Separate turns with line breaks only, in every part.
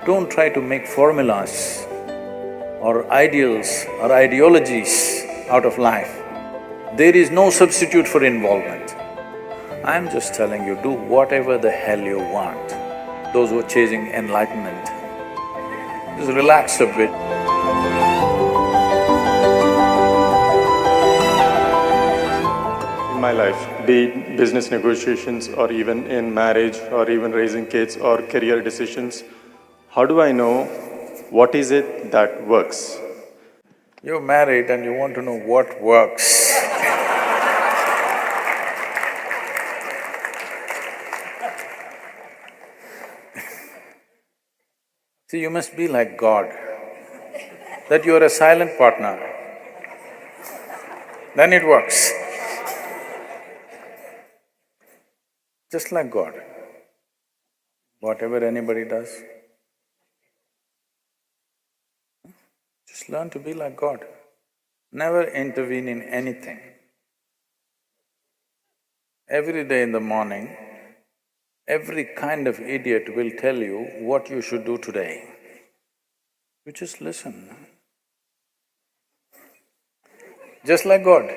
Don't try to make formulas or ideals or ideologies out of life. There is no substitute for involvement. I'm just telling you, do whatever the hell you want. Those who are chasing enlightenment, just relax a bit.
In my life, be it business negotiations or even in marriage or even raising kids or career decisions, how do I know what is it that works?
You're married and you want to know what works. See, you must be like God, that you're a silent partner, then it works. Just like God, whatever anybody does, just learn to be like God. Never intervene in anything. Every day in the morning, every kind of idiot will tell you what you should do today. You just listen. Just like God.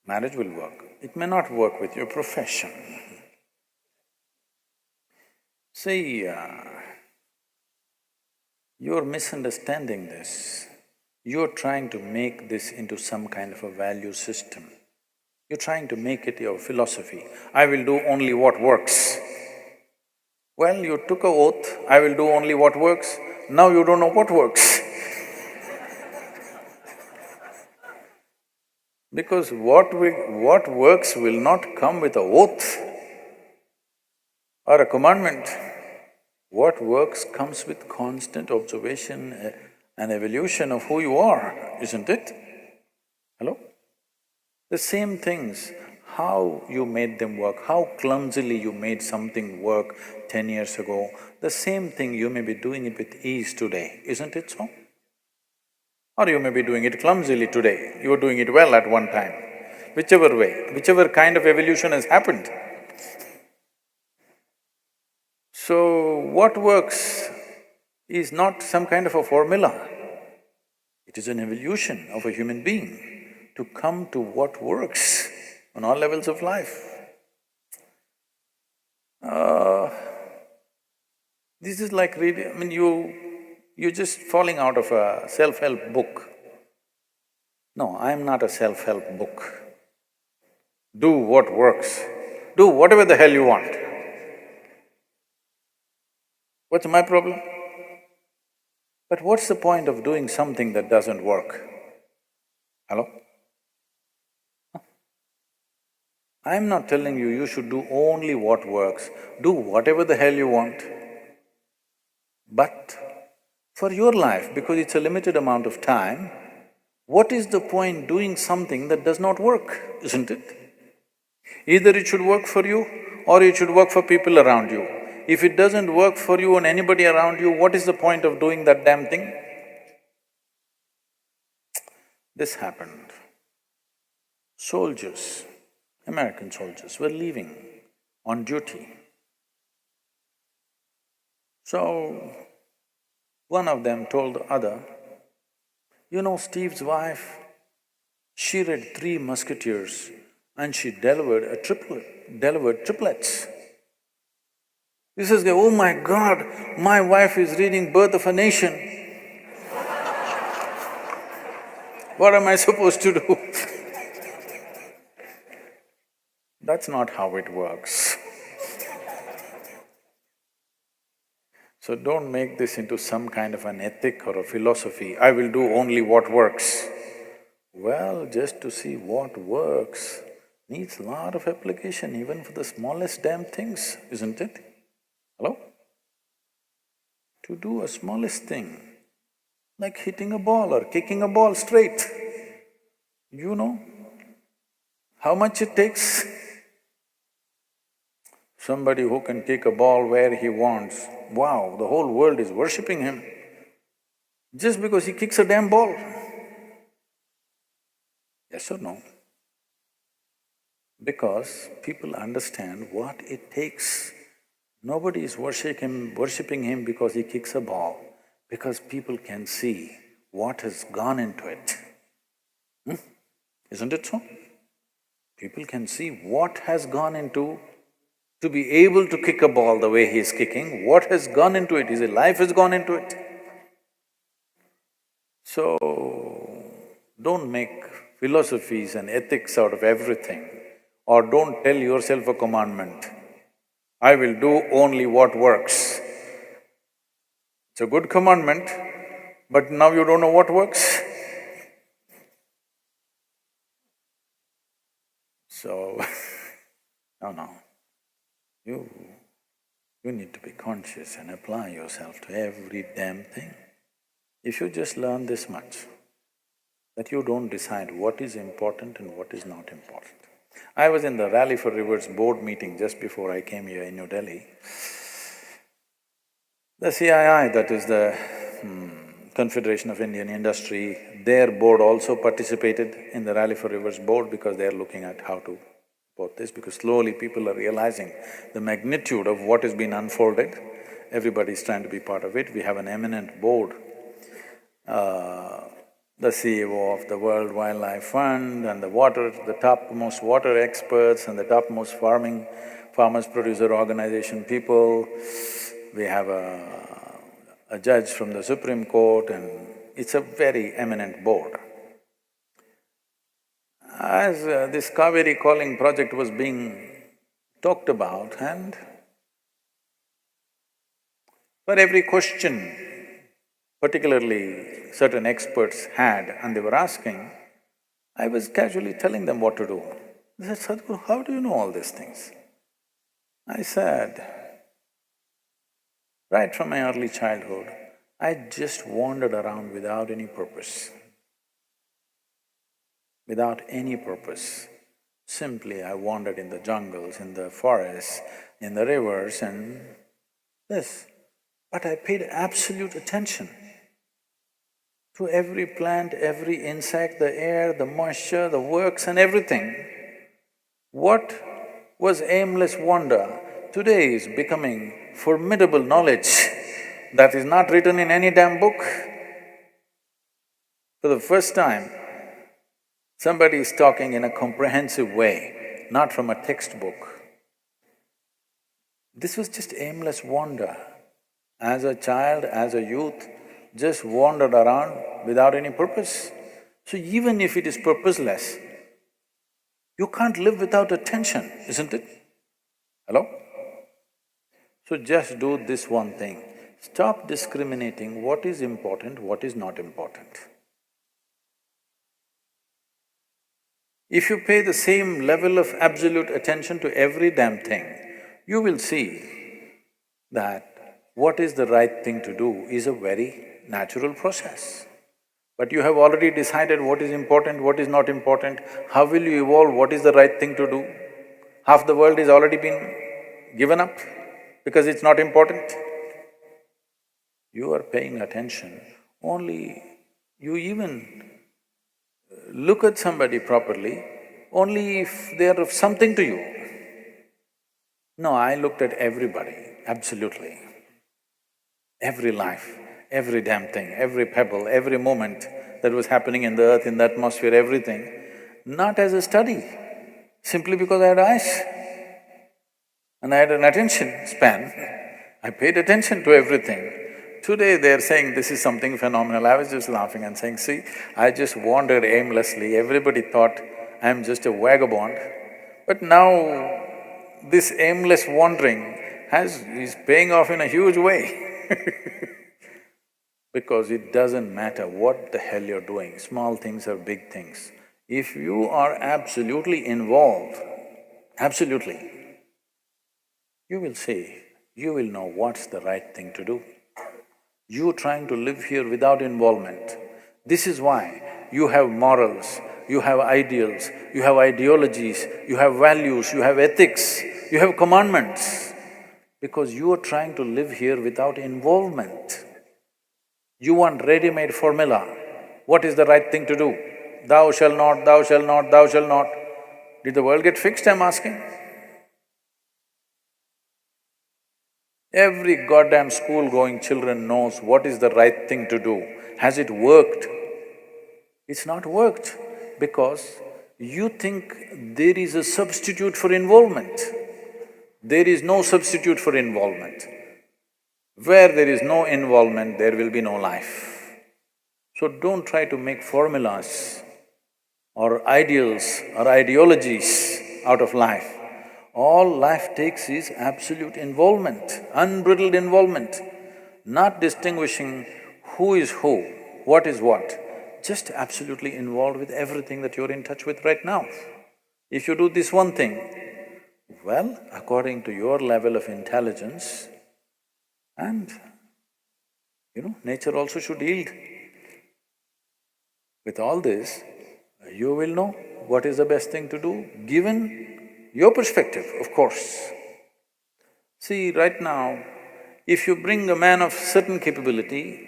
Marriage will work. It may not work with your profession. See, you're misunderstanding this. You're trying to make this into some kind of a value system. You're trying to make it your philosophy. I will do only what works. Well, you took an oath, I will do only what works. Now you don't know what works. Because what works will not come with an oath or a commandment. What works comes with constant observation and evolution of who you are, isn't it? Hello? The same things, how you made them work, how clumsily you made something work 10 years ago, the same thing you may be doing it with ease today, isn't it so? Or you may be doing it clumsily today, you were doing it well at one time. Whichever way, whichever kind of evolution has happened. So, what works is not some kind of a formula. It is an evolution of a human being to come to what works on all levels of life. This is like reading… I mean, you're just falling out of a self-help book. No, I'm not a self-help book. Do what works. Do whatever the hell you want. What's my problem? But what's the point of doing something that doesn't work? Hello? I'm not telling you, you should do only what works. Do whatever the hell you want. But for your life, because it's a limited amount of time, what is the point doing something that does not work, isn't it? Either it should work for you or it should work for people around you. If it doesn't work for you and anybody around you, what is the point of doing that damn thing? This happened. Soldiers, American soldiers were leaving on duty. So, one of them told the other, you know, Steve's wife, she read 3 Musketeers and she delivered triplets. This is, oh my God, my wife is reading Birth of a Nation. What am I supposed to do? That's not how it works. So don't make this into some kind of an ethic or a philosophy, I will do only what works. Well, just to see what works needs a lot of application even for the smallest damn things, isn't it? Hello? To do a smallest thing, like hitting a ball or kicking a ball straight, you know how much it takes? Somebody who can kick a ball where he wants, wow, the whole world is worshipping him just because he kicks a damn ball. Yes or no? because people understand what it takes. Nobody is worshipping him because he kicks a ball, because people can see what has gone into it. Isn't it so? People can see what has gone into to be able to kick a ball the way he is kicking, what has gone into it, his life has gone into it. So, don't make philosophies and ethics out of everything, or don't tell yourself a commandment, I will do only what works. It's a good commandment, but now you don't know what works. So, no. You need to be conscious and apply yourself to every damn thing. If you just learn this much, that you don't decide what is important and what is not important. I was in the Rally for Rivers board meeting just before I came here in New Delhi. The CII, that is the Confederation of Indian Industry, their board also participated in the Rally for Rivers board because they are looking at how to support this, because slowly people are realizing the magnitude of what has been unfolded. Everybody is trying to be part of it. We have an eminent board, the CEO of the World Wildlife Fund and the topmost water experts and the topmost farmers producer organization people. We have a judge from the Supreme Court, and it's a very eminent board. As this Kaveri calling project was being talked about, and for every question particularly certain experts had and they were asking, I was casually telling them what to do. They said, Sadhguru, how do you know all these things? I said, right from my early childhood, I just wandered around without any purpose. Without any purpose. Simply I wandered in the jungles, in the forests, in the rivers and this. But I paid absolute attention to every plant, every insect, the air, the moisture, the works and everything. What was aimless wonder today is becoming formidable knowledge that is not written in any damn book. For the first time, somebody is talking in a comprehensive way, not from a textbook. This was just aimless wonder. As a child, as a youth, just wandered around without any purpose. So even if it is purposeless, you can't live without attention, isn't it? Hello? So just do this one thing, stop discriminating what is important, what is not important. If you pay the same level of absolute attention to every damn thing, you will see that what is the right thing to do is a very natural process. But you have already decided what is important, what is not important, how will you evolve, what is the right thing to do? Half the world has already been given up because it's not important. You are paying attention, only you even look at somebody properly only if they are of something to you. No, I looked at everybody, absolutely. Every life, every damn thing, every pebble, every moment that was happening in the earth, in the atmosphere, everything, not as a study, simply because I had eyes and I had an attention span. I paid attention to everything. Today they're saying this is something phenomenal. I was just laughing and saying, see, I just wandered aimlessly, everybody thought I'm just a vagabond. But now this aimless wandering is paying off in a huge way. Because it doesn't matter what the hell you're doing, small things or big things. If you are absolutely involved, absolutely, you will see, you will know what's the right thing to do. You trying to live here without involvement. This is why you have morals, you have ideals, you have ideologies, you have values, you have ethics, you have commandments. Because you are trying to live here without involvement. You want ready-made formula. What is the right thing to do? Thou shalt not, thou shalt not, thou shalt not. Did the world get fixed, I'm asking? Every goddamn school-going children knows what is the right thing to do. Has it worked? It's not worked because you think there is a substitute for involvement. There is no substitute for involvement. Where there is no involvement, there will be no life. So don't try to make formulas or ideals or ideologies out of life. All life takes is absolute involvement, unbridled involvement, not distinguishing who is who, what is what, just absolutely involved with everything that you're in touch with right now. If you do this one thing, well, according to your level of intelligence, and nature also should yield. With all this, you will know what is the best thing to do, given your perspective, of course. See, right now, if you bring a man of certain capability,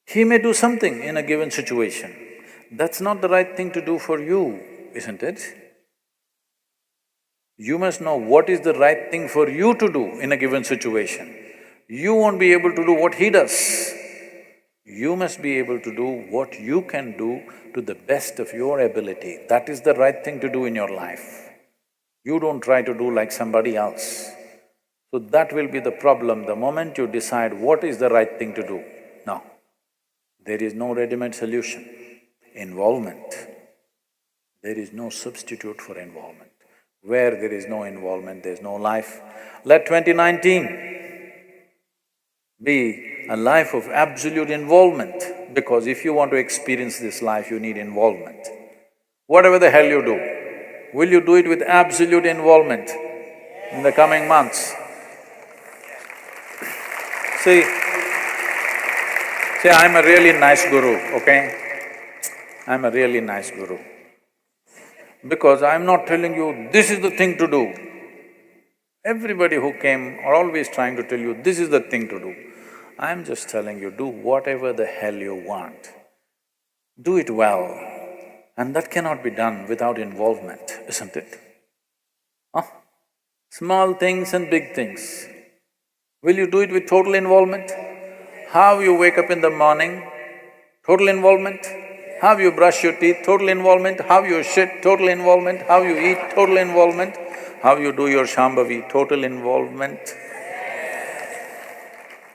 he may do something in a given situation. That's not the right thing to do for you, isn't it? You must know what is the right thing for you to do in a given situation. You won't be able to do what he does. You must be able to do what you can do to the best of your ability. That is the right thing to do in your life. You don't try to do like somebody else. So that will be the problem the moment you decide what is the right thing to do. No, there is no ready-made solution. Involvement. There is no substitute for involvement. Where there is no involvement, there is no life. Let 2019 be a life of absolute involvement, because if you want to experience this life, you need involvement. Whatever the hell you do, will you do it with absolute involvement in the coming months? See, I'm a really nice guru, okay? I'm a really nice guru. Because I'm not telling you, this is the thing to do. Everybody who came are always trying to tell you, this is the thing to do. I'm just telling you, do whatever the hell you want. Do it well, and that cannot be done without involvement, isn't it? Small things and big things. Will you do it with total involvement? How you wake up in the morning, total involvement. How you brush your teeth, total involvement. How you shit, total involvement. How you eat, total involvement. How you do your Shambhavi, total involvement.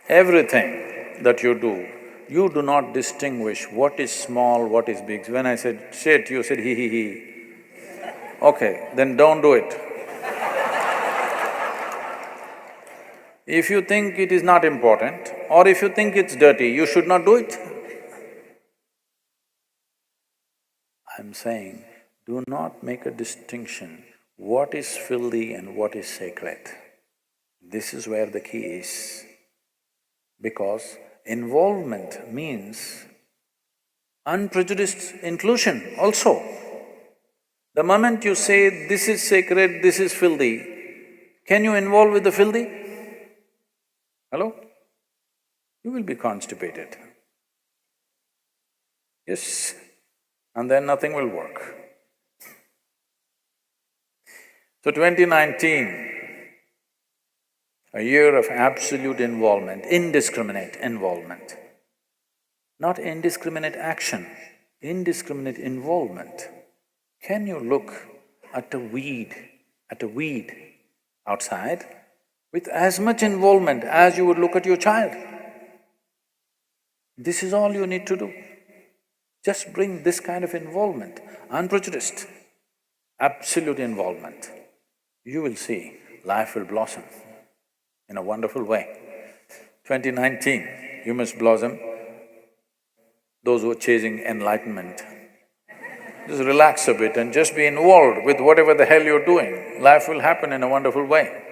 Everything that you do not distinguish what is small, what is big. When I said shit, you said he. Okay, then don't do it. If you think it is not important, or if you think it's dirty, you should not do it. I'm saying, do not make a distinction what is filthy and what is sacred. This is where the key is. Because involvement means unprejudiced inclusion also. The moment you say, this is sacred, this is filthy, can you involve with the filthy? Hello? You will be constipated. Yes, and then nothing will work. So 2019, a year of absolute involvement, indiscriminate involvement. Not indiscriminate action, indiscriminate involvement. Can you look at a weed outside with as much involvement as you would look at your child? This is all you need to do. Just bring this kind of involvement, unprejudiced, absolute involvement. You will see life will blossom in a wonderful way. 2019, you must blossom. Those who are chasing enlightenment, just relax a bit and just be involved with whatever the hell you're doing. Life will happen in a wonderful way.